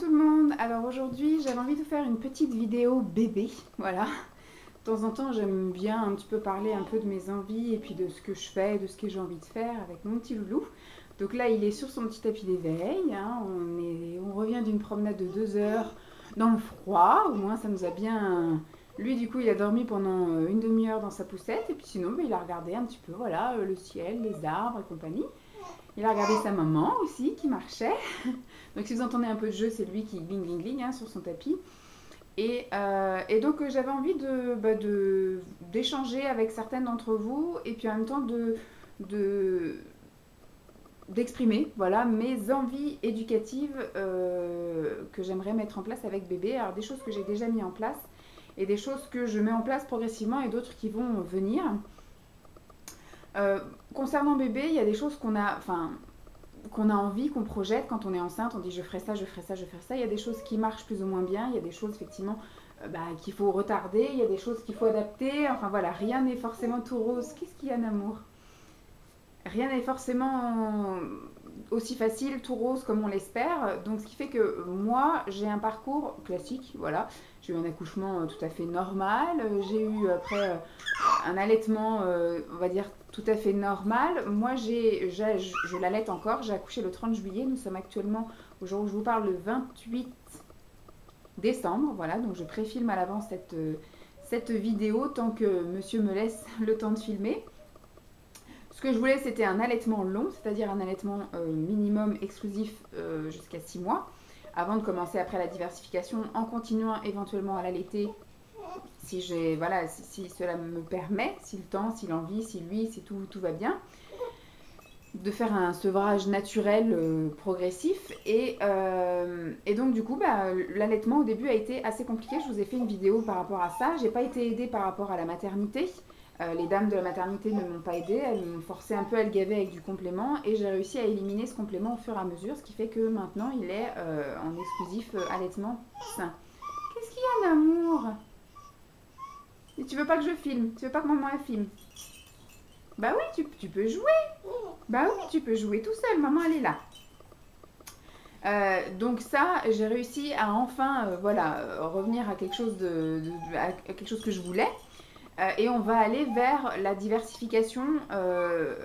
tout le monde. Alors aujourd'hui j'avais envie de faire une petite vidéo bébé, voilà. De temps en temps j'aime bien un petit peu parler un peu de mes envies et puis de ce que je fais, de ce que j'ai envie de faire avec mon petit loulou. Donc là il est sur son petit tapis d'éveil, hein. On revient d'une promenade de 2 heures dans le froid, au moins ça nous a bien... Lui du coup il a dormi pendant une demi-heure dans sa poussette et puis sinon il a regardé un petit peu voilà, le ciel, les arbres et compagnie. Il a regardé sa maman aussi qui marchait. Donc si vous entendez un peu de jeu, c'est lui qui gling gling gling hein, sur son tapis. Et donc j'avais envie d'échanger avec certaines d'entre vous et puis en même temps d'exprimer voilà, mes envies éducatives que j'aimerais mettre en place avec bébé. Alors des choses que j'ai déjà mis en place et des choses que je mets en place progressivement et d'autres qui vont venir. Concernant bébé, il y a des choses qu'on a envie, qu'on projette quand on est enceinte, on dit je ferai ça, je ferai ça, je ferai ça. Il y a des choses qui marchent plus ou moins bien, il y a des choses effectivement qu'il faut retarder, il y a des choses qu'il faut adapter. Enfin voilà, rien n'est forcément tout rose. Qu'est-ce qu'il y a d'amour? Rien n'est forcément aussi facile, tout rose comme on l'espère. Donc ce qui fait que moi j'ai un parcours classique, voilà. J'ai eu un accouchement tout à fait normal, j'ai eu après un allaitement on va dire tout à fait normal. Moi je l'allaite encore, j'ai accouché le 30 juillet, nous sommes actuellement au jour où je vous parle le 28 décembre, voilà, donc je préfilme à l'avance cette vidéo tant que monsieur me laisse le temps de filmer. Ce que je voulais, c'était un allaitement long, c'est-à-dire un allaitement minimum exclusif jusqu'à 6 mois, avant de commencer après la diversification, en continuant éventuellement à l'allaiter si cela me permet, si le temps, si l'envie, si lui, si tout va bien, de faire un sevrage naturel progressif. Et donc du coup, l'allaitement au début a été assez compliqué. Je vous ai fait une vidéo par rapport à ça. J'ai pas été aidée par rapport à la maternité. Les dames de la maternité ne m'ont pas aidée, elles m'ont forcé un peu à le gaver avec du complément et j'ai réussi à éliminer ce complément au fur et à mesure, ce qui fait que maintenant il est en exclusif allaitement sain. Qu'est-ce qu'il y a d'amour? Et tu veux pas que je filme? Tu veux pas que maman elle filme? Bah oui, tu peux jouer. Bah oui, tu peux jouer tout seul, maman elle est là. Donc ça, j'ai réussi à enfin revenir à quelque chose, à quelque chose que je voulais. Et on va aller vers la diversification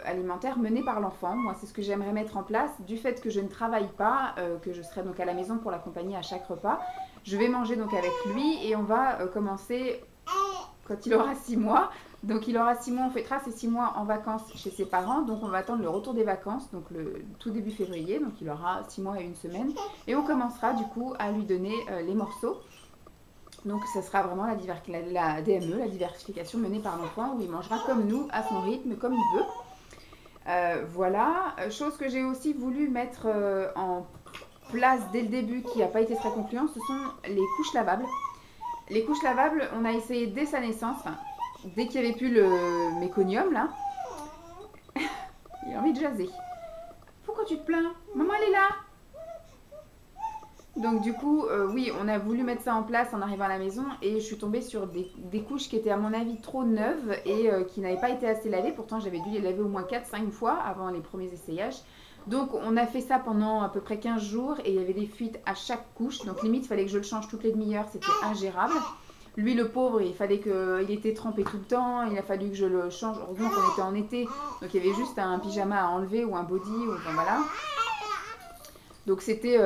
alimentaire menée par l'enfant. Moi, c'est ce que j'aimerais mettre en place. Du fait que je ne travaille pas, que je serai donc à la maison pour l'accompagner à chaque repas, je vais manger donc avec lui et on va commencer quand il aura 6 mois. Donc il aura 6 mois, on fêtera ces 6 mois en vacances chez ses parents. Donc on va attendre le retour des vacances, donc le tout début février. Donc il aura 6 mois et 1 semaine. Et on commencera du coup à lui donner les morceaux. Donc ça sera vraiment la DME, la diversification menée par l'enfant, où il mangera comme nous, à son rythme, comme il veut. Voilà, chose que j'ai aussi voulu mettre en place dès le début, qui n'a pas été très concluant, ce sont les couches lavables. Les couches lavables, on a essayé dès sa naissance, dès qu'il n'y avait plus le méconium, là. Il a envie de jaser. Pourquoi tu te plains? Maman, elle est là. Donc du coup, oui, on a voulu mettre ça en place en arrivant à la maison et je suis tombée sur des couches qui étaient à mon avis trop neuves et qui n'avaient pas été assez lavées. Pourtant, j'avais dû les laver au moins 4-5 fois avant les premiers essayages. Donc on a fait ça pendant à peu près 15 jours et il y avait des fuites à chaque couche. Donc limite, il fallait que je le change toutes les demi-heures, c'était ingérable. Lui, le pauvre, il était trempé tout le temps, il a fallu que je le change. Heureusement qu'on était en été, donc il y avait juste un pyjama à enlever ou un body, ou enfin voilà. Donc c'était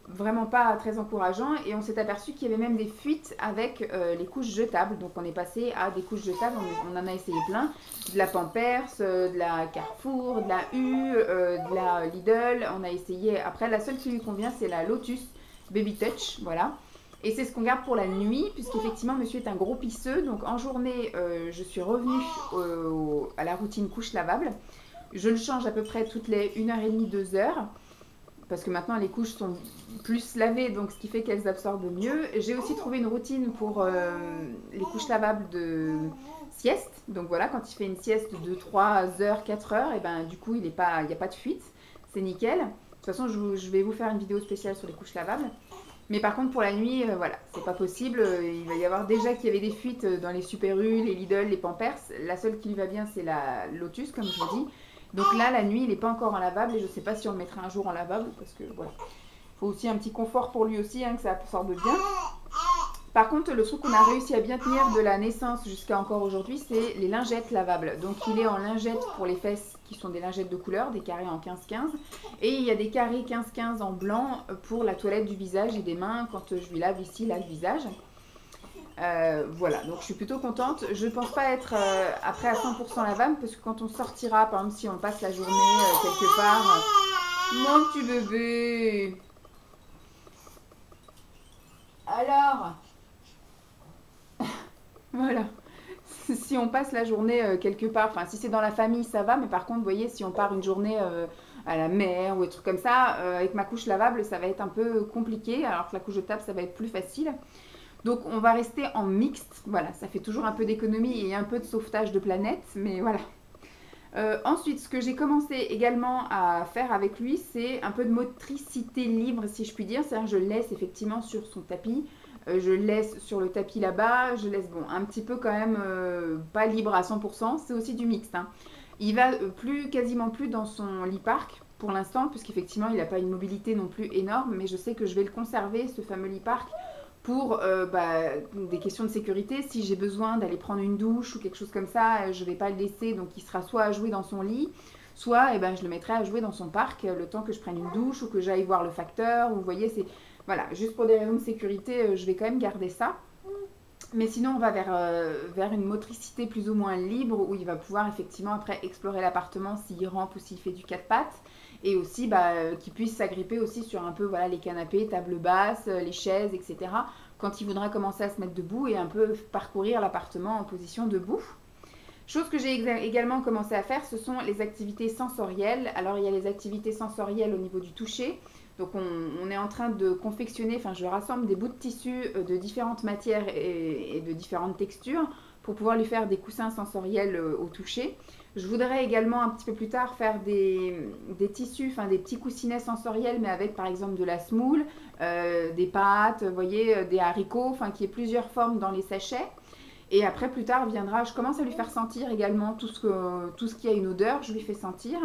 vraiment pas très encourageant et on s'est aperçu qu'il y avait même des fuites avec les couches jetables. Donc on est passé à des couches jetables, on en a essayé plein. De la Pampers, de la Carrefour, de la U, de la Lidl. On a essayé, après la seule qui lui convient c'est la Lotus Baby Touch, voilà. Et c'est ce qu'on garde pour la nuit puisqu'effectivement monsieur est un gros pisseux. Donc en journée je suis revenue à la routine couche lavable. Je le change à peu près toutes les 1h30, 2h. Parce que maintenant les couches sont plus lavées, donc ce qui fait qu'elles absorbent mieux. J'ai aussi trouvé une routine pour les couches lavables de sieste. Donc voilà, quand il fait une sieste de 3 heures, 4 heures, et ben du coup il n'y a pas de fuite, c'est nickel. De toute façon, je vais vous faire une vidéo spéciale sur les couches lavables. Mais par contre pour la nuit, voilà, c'est pas possible. Il va y avoir déjà qu'il y avait des fuites dans les Super U, les Lidl, les Pampers. La seule qui lui va bien, c'est la Lotus, comme je vous dis. Donc là, la nuit, il n'est pas encore en lavable et je ne sais pas si on le mettra un jour en lavable parce que voilà, faut aussi un petit confort pour lui aussi, hein, que ça sorte bien. Par contre, le truc qu'on a réussi à bien tenir de la naissance jusqu'à encore aujourd'hui, c'est les lingettes lavables. Donc il est en lingettes pour les fesses, qui sont des lingettes de couleur, des carrés en 15-15. Et il y a des carrés 15-15 en blanc pour la toilette du visage et des mains, quand je lui lave ici, là, le visage. Voilà, donc je suis plutôt contente. Je ne pense pas être après à 100% lavable, parce que quand on sortira, par exemple si on passe la journée quelque part... Mon petit bébé. Alors, voilà. Si on passe la journée quelque part, enfin si c'est dans la famille ça va, mais par contre vous voyez si on part une journée à la mer ou des trucs comme ça, avec ma couche lavable ça va être un peu compliqué, alors que la couche de table ça va être plus facile. Donc on va rester en mixte, voilà, ça fait toujours un peu d'économie et un peu de sauvetage de planète, mais voilà. Ensuite, ce que j'ai commencé également à faire avec lui, c'est un peu de motricité libre, si je puis dire. C'est-à-dire je le laisse effectivement sur son tapis, je le laisse sur le tapis là-bas, je laisse, bon, un petit peu quand même, pas libre à 100%, c'est aussi du mixte, hein. Il va quasiment plus dans son lit park pour l'instant, puisqu'effectivement il n'a pas une mobilité non plus énorme, mais je sais que je vais le conserver, ce fameux lit park, pour des questions de sécurité. Si j'ai besoin d'aller prendre une douche ou quelque chose comme ça, je ne vais pas le laisser, donc il sera soit à jouer dans son lit, soit je le mettrai à jouer dans son parc le temps que je prenne une douche ou que j'aille voir le facteur. Vous voyez, c'est voilà, juste pour des raisons de sécurité, je vais quand même garder ça. Mais sinon, on va vers une motricité plus ou moins libre où il va pouvoir effectivement après explorer l'appartement s'il rampe ou s'il fait du quatre pattes. Et aussi qu'il puisse s'agripper aussi sur un peu voilà, les canapés, tables basses, les chaises, etc. Quand il voudra commencer à se mettre debout et un peu parcourir l'appartement en position debout. Chose que j'ai également commencé à faire, ce sont les activités sensorielles. Alors il y a les activités sensorielles au niveau du toucher. Donc on est en train de confectionner, enfin je rassemble des bouts de tissu de différentes matières et de différentes textures pour pouvoir lui faire des coussins sensoriels au toucher. Je voudrais également un petit peu plus tard faire des tissus, enfin des petits coussinets sensoriels, mais avec par exemple de la semoule, des pâtes, vous voyez, des haricots, enfin qu'il y ait plusieurs formes dans les sachets. Et après plus tard viendra, je commence à lui faire sentir également tout ce qui a une odeur, je lui fais sentir.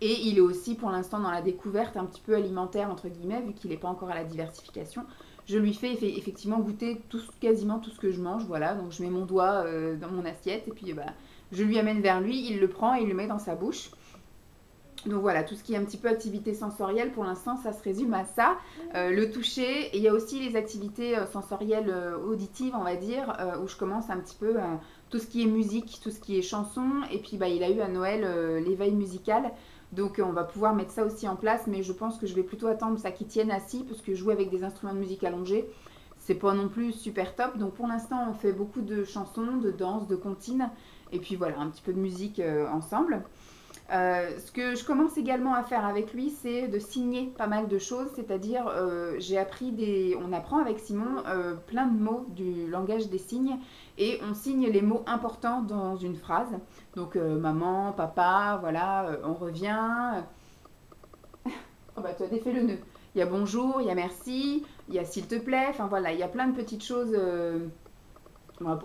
Et il est aussi pour l'instant dans la découverte un petit peu alimentaire entre guillemets, vu qu'il n'est pas encore à la diversification. Je lui fais effectivement goûter quasiment tout ce que je mange, voilà. Donc je mets mon doigt dans mon assiette et puis je lui amène vers lui, il le prend et il le met dans sa bouche. Donc voilà, tout ce qui est un petit peu activité sensorielle, pour l'instant, ça se résume à ça. Le toucher, et il y a aussi les activités sensorielles auditives, on va dire, où je commence un petit peu tout ce qui est musique, tout ce qui est chanson. Et puis il a eu à Noël l'éveil musical. Donc on va pouvoir mettre ça aussi en place, mais je pense que je vais plutôt attendre ça qu'il tienne assis, parce que jouer avec des instruments de musique allongés, c'est pas non plus super top. Donc pour l'instant, on fait beaucoup de chansons, de danse, de comptines, et puis voilà, un petit peu de musique ensemble. Ce que je commence également à faire avec lui, c'est de signer pas mal de choses, c'est-à-dire on apprend avec Simon plein de mots du langage des signes et on signe les mots importants dans une phrase. Donc maman, papa, voilà, on revient. Oh bah tu as défait le nœud. Il y a bonjour, il y a merci, il y a s'il te plaît, enfin voilà, il y a plein de petites choses.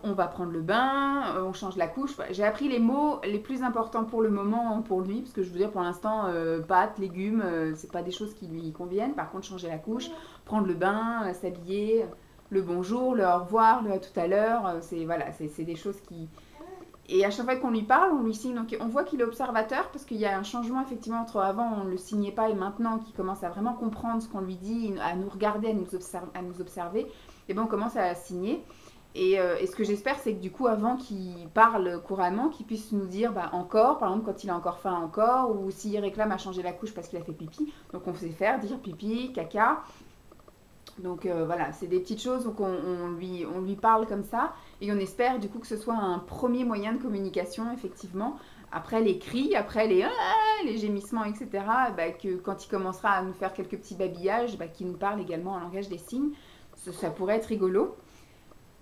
On va prendre le bain, on change la couche. J'ai appris les mots les plus importants pour le moment pour lui, parce que je veux dire pour l'instant, pâtes, légumes, c'est pas des choses qui lui conviennent. Par contre, changer la couche, prendre le bain, s'habiller, le bonjour, le au revoir, le à tout à l'heure, c'est des choses qui... Et à chaque fois qu'on lui parle, on lui signe. Donc on voit qu'il est observateur, parce qu'il y a un changement effectivement entre avant, on ne le signait pas, et maintenant qu'il commence à vraiment comprendre ce qu'on lui dit, à nous regarder, à nous observer, et bien on commence à signer. Et ce que j'espère, c'est que du coup, avant qu'il parle couramment, qu'il puisse nous dire encore, par exemple, quand il a encore faim, encore, ou s'il réclame à changer la couche parce qu'il a fait pipi. Donc, on sait faire, dire pipi, caca. Donc, voilà, c'est des petites choses. Donc, on lui parle comme ça. Et on espère, du coup, que ce soit un premier moyen de communication, effectivement. Après les cris, après les gémissements, etc., que quand il commencera à nous faire quelques petits babillages, qu'il nous parle également en langage des signes. Ça pourrait être rigolo.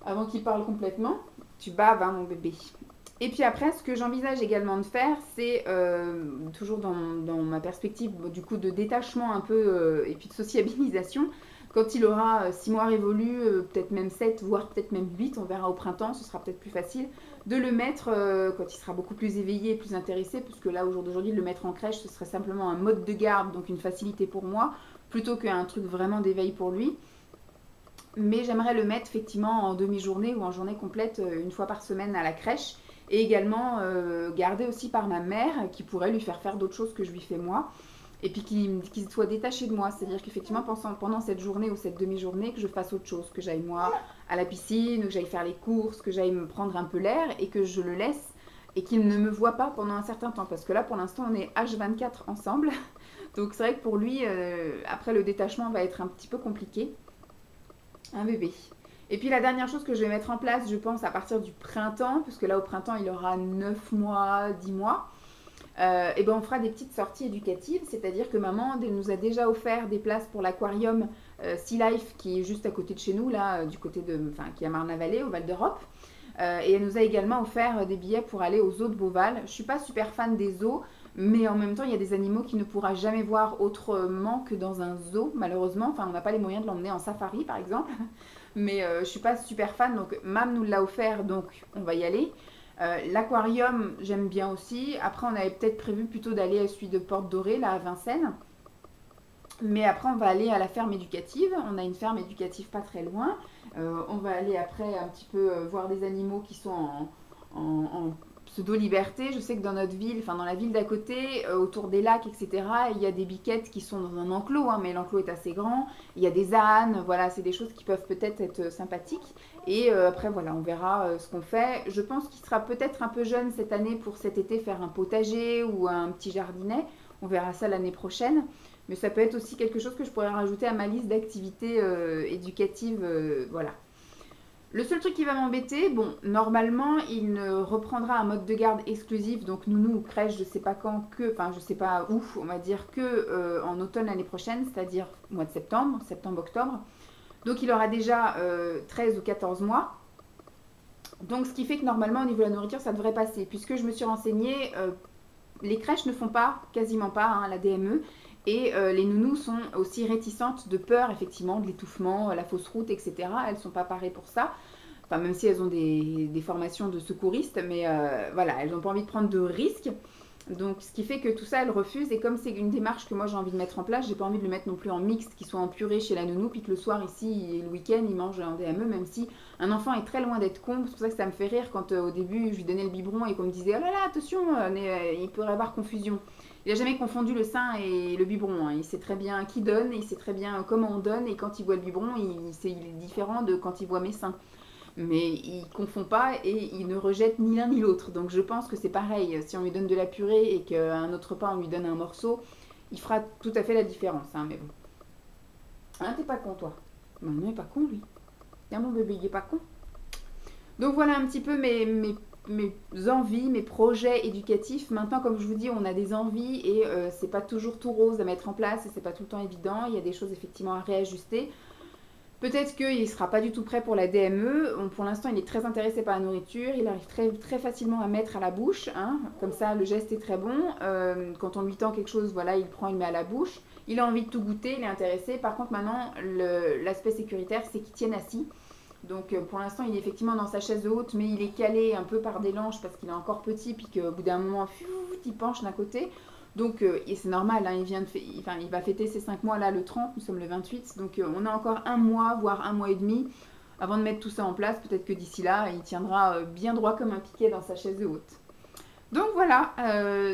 Avant qu'il parle complètement, tu baves, hein, mon bébé. Et puis après, ce que j'envisage également de faire, c'est toujours dans ma perspective du coup de détachement un peu et puis de sociabilisation. Quand il aura 6 mois révolus, peut-être même 7, voire peut-être même 8, on verra au printemps, ce sera peut-être plus facile, de le mettre quand il sera beaucoup plus éveillé et plus intéressé, puisque là, au jour d'aujourd'hui, le mettre en crèche, ce serait simplement un mode de garde, donc une facilité pour moi, plutôt qu'un truc vraiment d'éveil pour lui. Mais j'aimerais le mettre effectivement en demi-journée ou en journée complète une fois par semaine à la crèche. Et également gardé aussi par ma mère qui pourrait lui faire d'autres choses que je lui fais moi. Et puis qu'il soit détaché de moi. C'est-à-dire qu'effectivement pendant cette journée ou cette demi-journée que je fasse autre chose. Que j'aille moi à la piscine, ou que j'aille faire les courses, que j'aille me prendre un peu l'air et que je le laisse. Et qu'il ne me voit pas pendant un certain temps. Parce que là pour l'instant on est H24 ensemble. Donc c'est vrai que pour lui, après le détachement va être un petit peu compliqué. Un bébé. Et puis la dernière chose que je vais mettre en place, je pense à partir du printemps, parce que là au printemps il aura 9 mois, 10 mois, et ben on fera des petites sorties éducatives, c'est-à-dire que maman nous a déjà offert des places pour l'aquarium Sea Life qui est juste à côté de chez nous, là, du côté de, enfin qui est à Marne-la-Vallée, au Val d'Europe. Et elle nous a également offert des billets pour aller aux zoos de Beauval. Je suis pas super fan des zoos, mais en même temps il y a des animaux qu'il ne pourra jamais voir autrement que dans un zoo, malheureusement. Enfin on n'a pas les moyens de l'emmener en safari par exemple. Mais je suis pas super fan, donc Mam nous l'a offert, donc on va y aller. L'aquarium, j'aime bien aussi. Après, on avait peut-être prévu plutôt d'aller à celui de Porte Dorée, là à Vincennes. Mais après, on va aller à la ferme éducative. On a une ferme éducative pas très loin. On va aller après un petit peu voir des animaux qui sont en pseudo-liberté. Je sais que dans notre ville, enfin dans la ville d'à côté, autour des lacs, etc., il y a des biquettes qui sont dans un enclos, hein, mais l'enclos est assez grand. Il y a des ânes, voilà, c'est des choses qui peuvent peut-être être sympathiques. Et après, voilà, on verra ce qu'on fait. Je pense qu'il sera peut-être un peu jeune cette année pour cet été faire un potager ou un petit jardinet. On verra ça l'année prochaine. Mais ça peut être aussi quelque chose que je pourrais rajouter à ma liste d'activités éducatives, voilà. Le seul truc qui va m'embêter, bon, normalement, il ne reprendra un mode de garde exclusif, donc nounou ou crèche, je sais pas quand, enfin, je sais pas où, on va dire que en automne l'année prochaine, c'est-à-dire au mois de septembre, octobre. Donc il aura déjà 13 ou 14 mois. Donc ce qui fait que normalement, au niveau de la nourriture, ça devrait passer. Puisque je me suis renseignée, les crèches ne font pas, quasiment pas, hein, la DME. Et les nounous sont aussi réticentes de peur, effectivement, de l'étouffement, la fausse route, etc. Elles ne sont pas parées pour ça. Enfin, même si elles ont des formations de secouristes, mais voilà, elles n'ont pas envie de prendre de risques. Donc, ce qui fait que tout ça, elles refusent. Et comme c'est une démarche que moi j'ai envie de mettre en place, j'ai pas envie de le mettre non plus en mixte, qu'il soit en purée chez la nounou, puis que le soir ici, le week-end, il mange en DME, même si un enfant est très loin d'être con. C'est pour ça que ça me fait rire quand au début je lui donnais le biberon et qu'on me disait oh là là, attention, il pourrait y avoir confusion. Il n'a jamais confondu le sein et le biberon. Hein. Il sait très bien qui donne, il sait très bien comment on donne, et quand il voit le biberon, il est différent de quand il voit mes seins. Mais il ne confond pas et il ne rejette ni l'un ni l'autre. Donc je pense que c'est pareil. Si on lui donne de la purée et qu'à un autre repas on lui donne un morceau, il fera tout à fait la différence. Hein, mais bon. Hein, t'es pas con toi? Non, il n'est pas con lui. Tiens, mon bébé, il est pas con. Donc voilà un petit peu mes envies, mes projets éducatifs. Maintenant, comme je vous dis, on a des envies et c'est pas toujours tout rose à mettre en place et c'est pas tout le temps évident. Il y a des choses effectivement à réajuster. Peut-être qu'il ne sera pas du tout prêt pour la DME. Bon, pour l'instant, il est très intéressé par la nourriture. Il arrive très, très facilement à mettre à la bouche. Hein. Comme ça, le geste est très bon. Quand on lui tend quelque chose, voilà, il prend, il met à la bouche. Il a envie de tout goûter, il est intéressé. Par contre, maintenant, l'aspect sécuritaire, c'est qu'il tienne assis. Donc, pour l'instant, il est effectivement dans sa chaise haute, mais il est calé un peu par des langes parce qu'il est encore petit, puis qu'au bout d'un moment, il penche d'un côté. Donc, et c'est normal, hein, il va fêter ses 5 mois là le 30, nous sommes le 28, donc on a encore un mois, voire un mois et demi avant de mettre tout ça en place. Peut-être que d'ici là, il tiendra bien droit comme un piquet dans sa chaise haute. Donc voilà,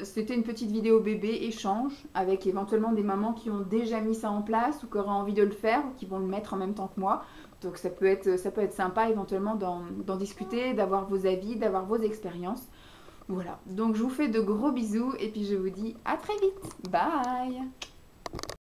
c'était une petite vidéo bébé échange avec éventuellement des mamans qui ont déjà mis ça en place ou qui auraient envie de le faire ou qui vont le mettre en même temps que moi. Donc ça peut être sympa éventuellement d'en discuter, d'avoir vos avis, d'avoir vos expériences. Voilà, donc je vous fais de gros bisous et puis je vous dis à très vite. Bye!